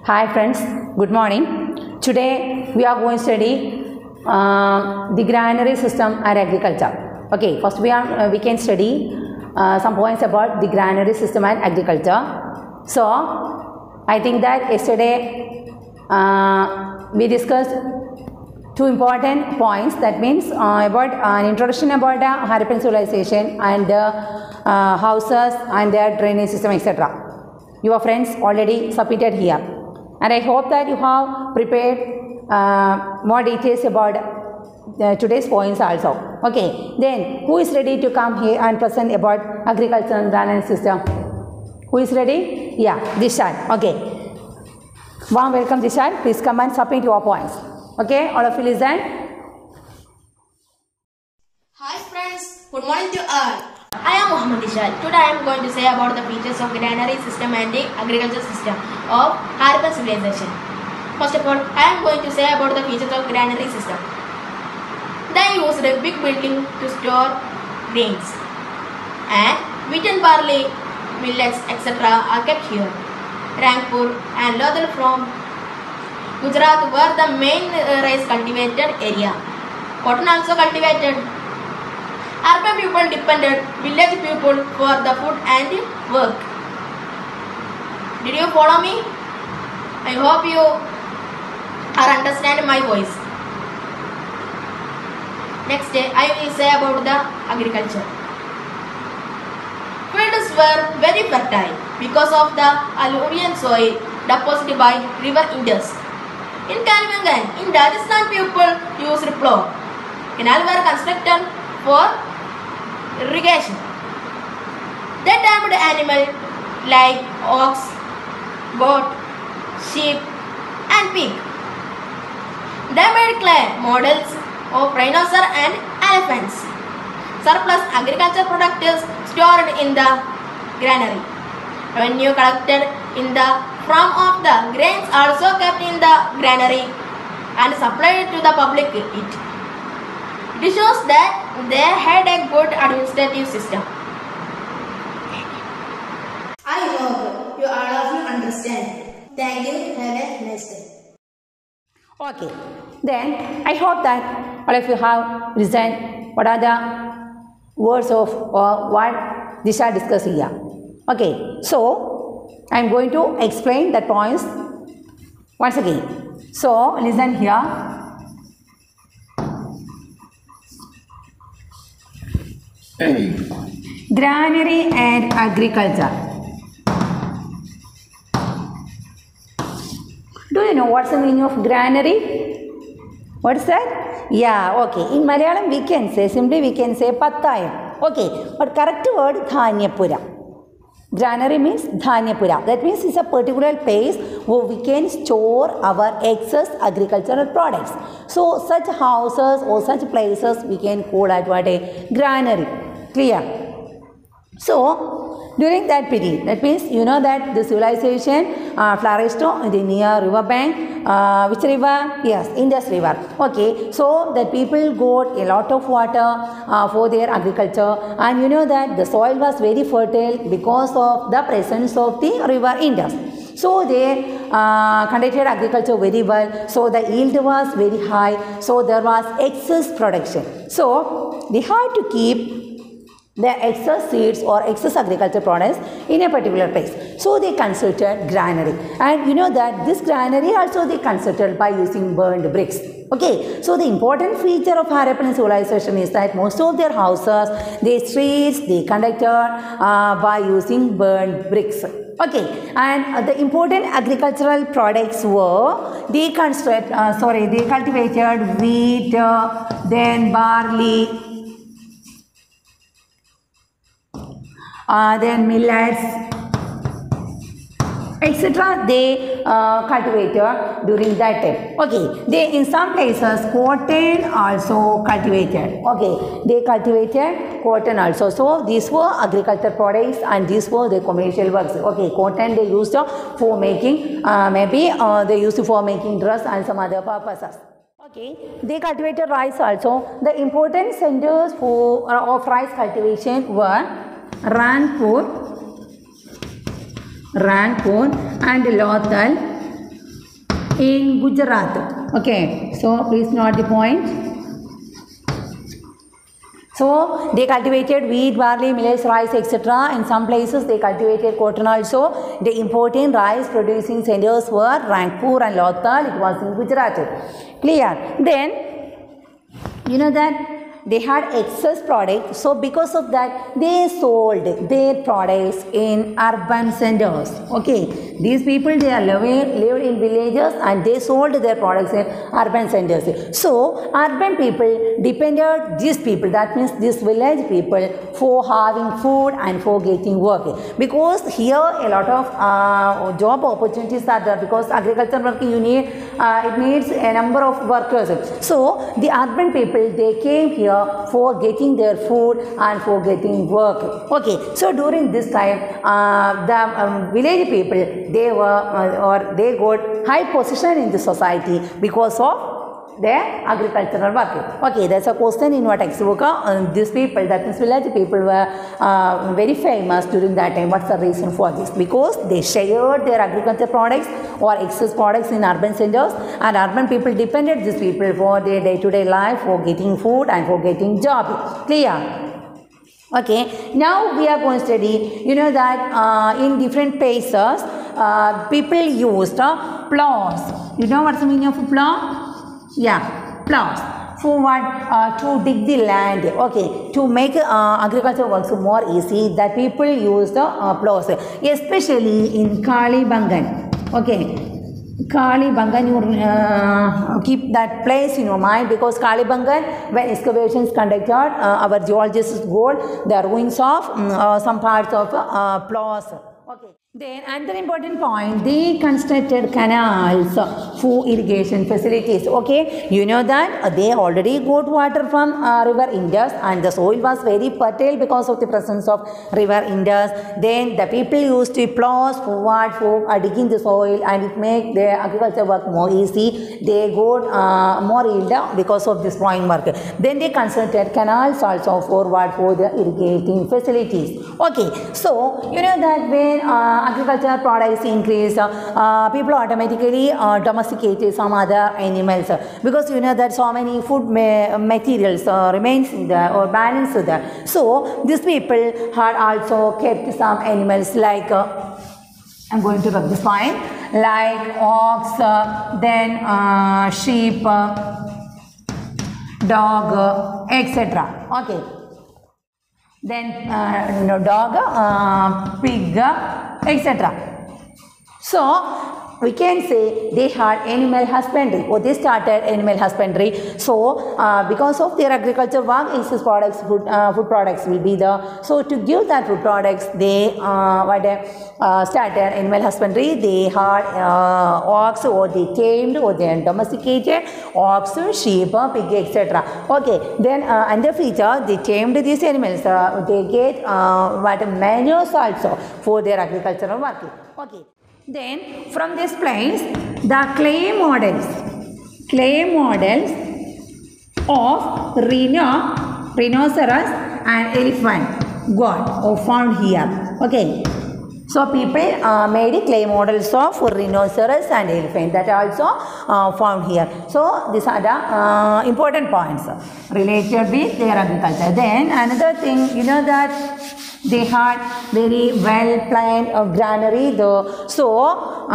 Hi friends, good morning. Today we are going to study the granary system and agriculture. Okay, first we can study some points about the granary system and agriculture. So I think that yesterday we discussed two important points. That means about an introduction about Harappan civilization and houses and their drainage system, etc. Your friends already submitted here, and I hope that you have prepared more details about today's points also. Okay, then who is ready to come here and present about agriculture and drainage system? Who is ready? Yeah, Dishan. Okay, warm welcome Dishan. Please come and submit your points. Okay, all of you listen. Hi friends, good morning to all. I am Muhammad Ishal. Today I am going to say about the features of granary system and the agriculture system of Harappan civilization. First of all, I am going to say about the features of granary system. They used a big building to store grains, and wheat and barley, millets, etc. are kept here. Rangpur and Lodhal from Gujarat were the main rice cultivated area. Cotton also cultivated. Urban people depended village people for the food and work. Did you follow me? I hope you are understanding my voice. Next day I will say about the agriculture. Fields were very fertile because of the alluvial soil deposited by river Indus. In Kalimantan, in Rajasthan, people used plough. Canals were constructed for irrigation. They tamed animals like ox, goat, sheep and pig. They made clay models of rhinoceros and elephants. Surplus agriculture products stored in the granary. Revenue collected in the form of the grains also kept in the granary and supplied to the public. It shows that they had a good administrative system. I hope you all of you understand. Thank you. Have a nice day. Okay, then I hope that all of you have listened what are the words of what Disha discussed here. Okay, so I am going to explain the points once again. So listen here. Granary and agriculture. Do you know what's the meaning of granary? What's that? Yeah, okay. In Malayalam we can say, simply we can say pattayam. Okay, but correct word dhanyapura. Granary means dhanyapura. That means it's a particular place where we can store our excess agricultural products. So such houses or such places we can call it what a granary. Clear? So during that period, that means you know that the civilization flourished in the near river bank. Which river? Yes, Indus River. Okay, so the people got a lot of water for their agriculture, and you know that the soil was very fertile because of the presence of the river Indus. So they conducted agriculture very well. So the yield was very high. So there was excess production. So they had to keep the excess seeds or excess agriculture products in a particular place. So they constructed granary, and you know that this granary also they constructed by using burned bricks. Okay, so the important feature of Harappan civilization is that most of their houses, their streets, they conducted by using burned bricks. Okay, and the important agricultural products were they cultivated wheat, then barley, then millets, etc. They cultivated during that time. Okay, they in some places cotton also cultivated. Okay, they cultivated cotton also. So these were agriculture products and these were the commercial works. Okay, cotton they used for making maybe they used for making dress and some other purposes. Okay, they cultivated rice also. The important centers of rice cultivation were Rangpur and Lothal in Gujarat. Okay, so please note the point. So they cultivated wheat, barley, millets, rice, etc. In some places they cultivated cotton also. The important rice producing centers were Rangpur and Lothal. It was in Gujarat. Clear? Then you know that they had excess product, so because of that they sold their products in urban centers. Okay, these people, they are lived in villages and they sold their products in urban centers. So urban people depended these people, that means these village people, for having food and for getting work, because here a lot of job opportunities are there, because agriculture work you need, it needs a number of workers. So the urban people, they came here for getting their food and for getting work. Okay, so during this time the village people, they were they got high position in the society because of their agricultural work. Okay, there's a question in your textbook. These people, that is village people, were very famous during that time. What's the reason for this? Because they shared their agriculture products or excess products in urban centers, and urban people depended these people for their day-to-day life, for getting food and for getting job. Clear? Okay, now we are going to study, you know that in different places people used plows. You know what's the meaning of a plow? Yeah, plows. For what? To dig the land. Okay, to make agriculture works more easy, that people used plows, especially in Kalibangan. Okay, Kalibangan, you keep that place in your mind, because Kalibangan, when excavations conducted, our geologists got the ruins of some parts of plows. Okay. Then another important point, they constructed canals for irrigation facilities. Okay, you know that they already got water from river Indus, and the soil was very fertile because of the presence of river Indus. Then the people used to plows for digging the soil, and it made their agriculture work more easy. They got more yield because of this plowing work. Then they constructed canals also for the irrigating facilities. Okay, so you know that when agricultural products increase, people automatically domesticated some other animals, because you know that so many food materials remains in there or balance there. So these people had also kept some animals like I'm going to rub this point, like ox, then sheep, dog, etc. Okay, then dog, pig, etc. So we can say they had animal husbandry, or they started animal husbandry. So because of their agriculture work, excess products, food products will be there. So to give that food products, they started animal husbandry. They had ox, or they tamed, or they domesticated ox, sheep, pig, etc. Okay, then another feature, they tamed these animals. They get manures also for their agricultural work. Okay. Then from this place, the clay models of rhinoceros and elephant got or found here. Okay, so people made clay models of rhinoceros and elephant, that also found here. So these are the important points related with their agriculture. Then another thing, you know that they had very well planned granary though. So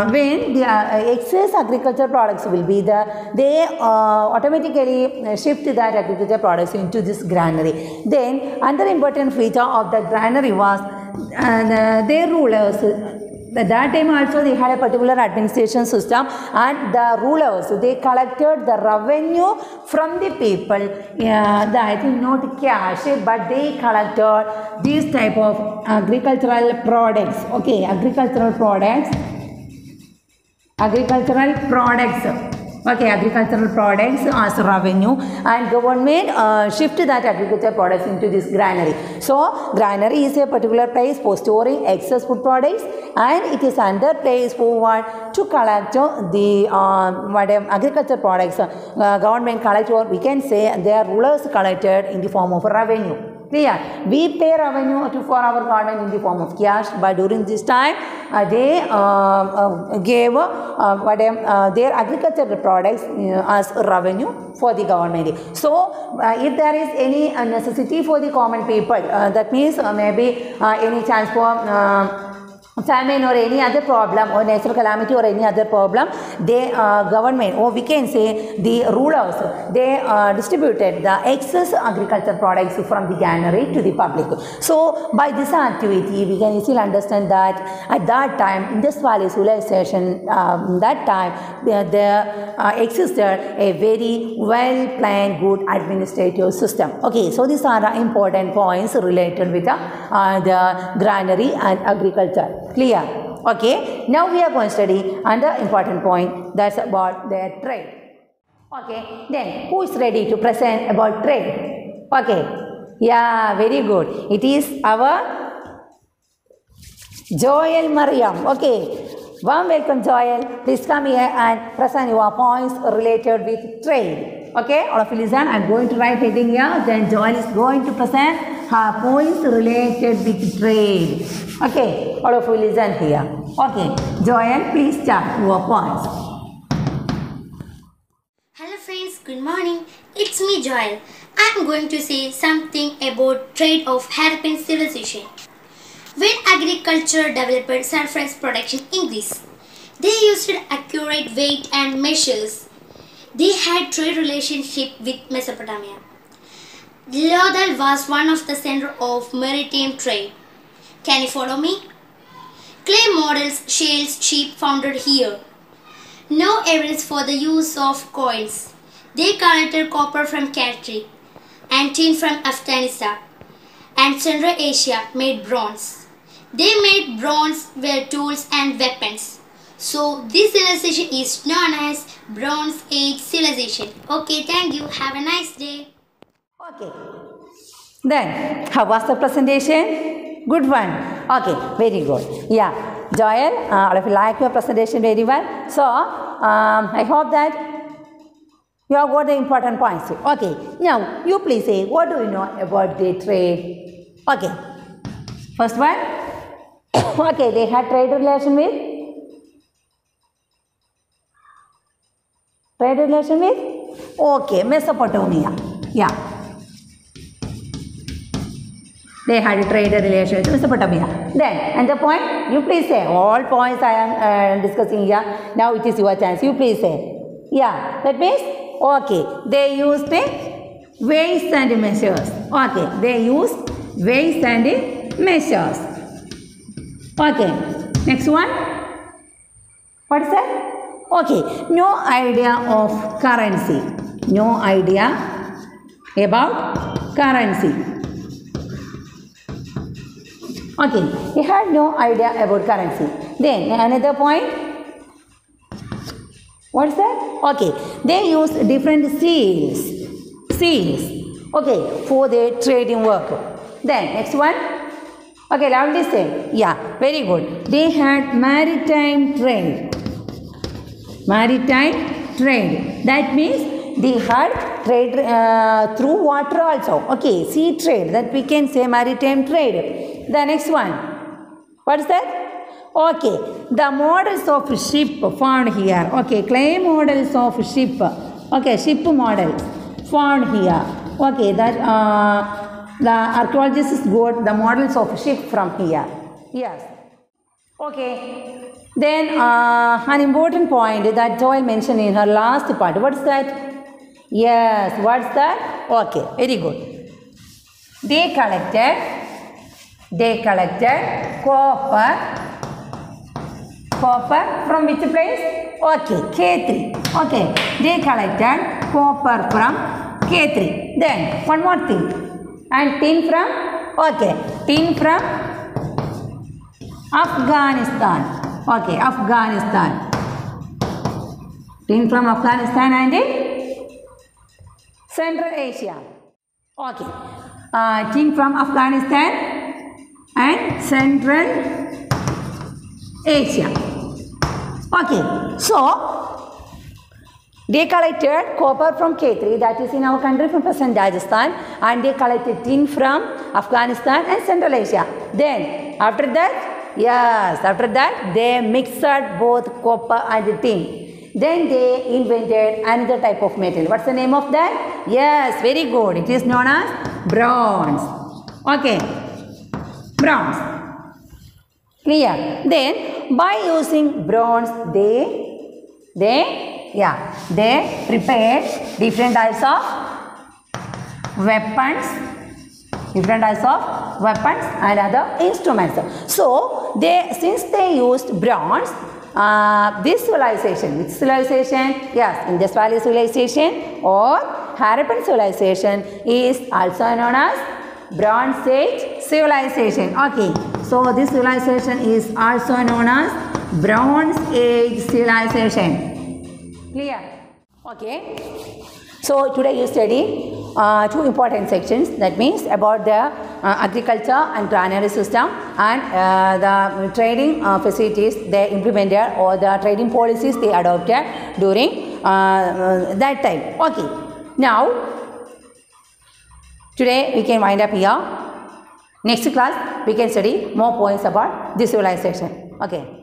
when the excess agriculture products will be there, they automatically shift that agriculture products into this granary. Then another important feature of the granary was their rulers. At that time also they had a particular administration system, and the rulers, they collected the revenue from the people, I think not cash, but they collected these type of agricultural products. Okay, agricultural products. Okay, agricultural products as revenue, and government shift that agricultural products into this granary. So granary is a particular place for storing excess food products, and it is another place for what? To collect the agricultural products. Government collect, or we can say their rulers collected in the form of revenue. Clear? We pay revenue for our government in the form of cash, but during this time, they gave their agricultural products as revenue for the government. So, if there is any necessity for the common people, that means maybe any chance for famine or any other problem or natural calamity or any other problem, they government, or we can say the rulers, they distributed the excess agriculture products from the granary to the public. So by this activity we can easily understand that at that time Indus Valley civilization, that time there existed a very well planned good administrative system. Okay, so these are the important points related with the granary and agriculture. Clear? Okay, now we are going to study another important point, that's about their trade. Okay, then who is ready to present about trade? Okay, yeah, very good. It is our Joel Mariam. Okay, warm welcome Joel. Please come here and present your points related with trade. Okay, all of you listen. I am going to write heading here. Then Joel is going to present her points related with trade. Okay, all of you listen here. Okay, Joel, please start your points. Hello friends, good morning. It's me Joel. I'm going to say something about trade of Harappan civilization. When agriculture developed surface production in Greece, they used accurate weight and measures. They had trade relationship with Mesopotamia. Lodal was one of the center of maritime trade. Can you follow me? Clay models, shells, sheep founded here. No evidence for the use of coins. They collected copper from Khatri and tin from Afghanistan, and Central Asia made bronze. They made bronze were tools and weapons. So this civilization is known as Bronze Age civilization. Okay, thank you. Have a nice day. Okay, then how was the presentation? Good one. Okay, very good. Yeah, Joel, all of you like your presentation very well. So, I hope that you have got the important points. Okay, now you please say, what do you know about the trade? Okay, first one. Okay, they had trade relation with? Trade relation with? Okay, Mesopotamia. Yeah. They had a trade relation with Mesopotamia. Then, and the point, you please say, all points I am discussing here. Now it is your chance. You please say. Yeah, that means, okay, they used the weights and measures. Okay, they used weights and measures. Okay, next one. What is that? Okay, no idea of currency. No idea about currency. Okay, he had no idea about currency. Then another point. What's that? Okay, they used different seals. Seals. Okay, for their trading work. Then next one. Okay, loudly say. Yeah, very good. They had maritime trade. Maritime trade. That means they had trade through water also. Okay, sea trade. That we can say maritime trade. The next one. What is that? Okay, the models of ship found here. Okay, clay models of ship. Okay, ship models found here. Okay, that the archaeologists got the models of ship from here. Yes. Okay. Then an important point that Joel mentioned in her last part. What's that? Yes. What's that? Okay. Very good. They collected copper from which place? Okay, Khatri. Okay, they collected copper from Khatri. Then one more thing, and tin from? Okay, tin from Afghanistan. Okay, Afghanistan. Tin from Afghanistan and Central Asia. Okay, tin from Afghanistan and Central Asia. Okay, so They collected copper from K3, that is in our country from present Rajasthan, and they collected tin from Afghanistan and Central Asia. Then after that they mixed both copper and tin. Then they invented another type of metal. What's the name of that? Yes, very good. It is known as bronze. Okay, bronze. Clear? Then by using bronze, they prepared different types of weapons and other instruments. So since they used bronze, this civilization, which civilization? Yes, Indus Valley civilization or Harappan civilization is also known as Bronze Age civilization. Okay, so this civilization is also known as Bronze Age civilization. Clear? Okay. So today you study two important sections. That means about the agriculture and granary system and the trading facilities they implemented or the trading policies they adopted during that time. Okay. Now today we can wind up here. Next class we can study more points about this civilization. Okay.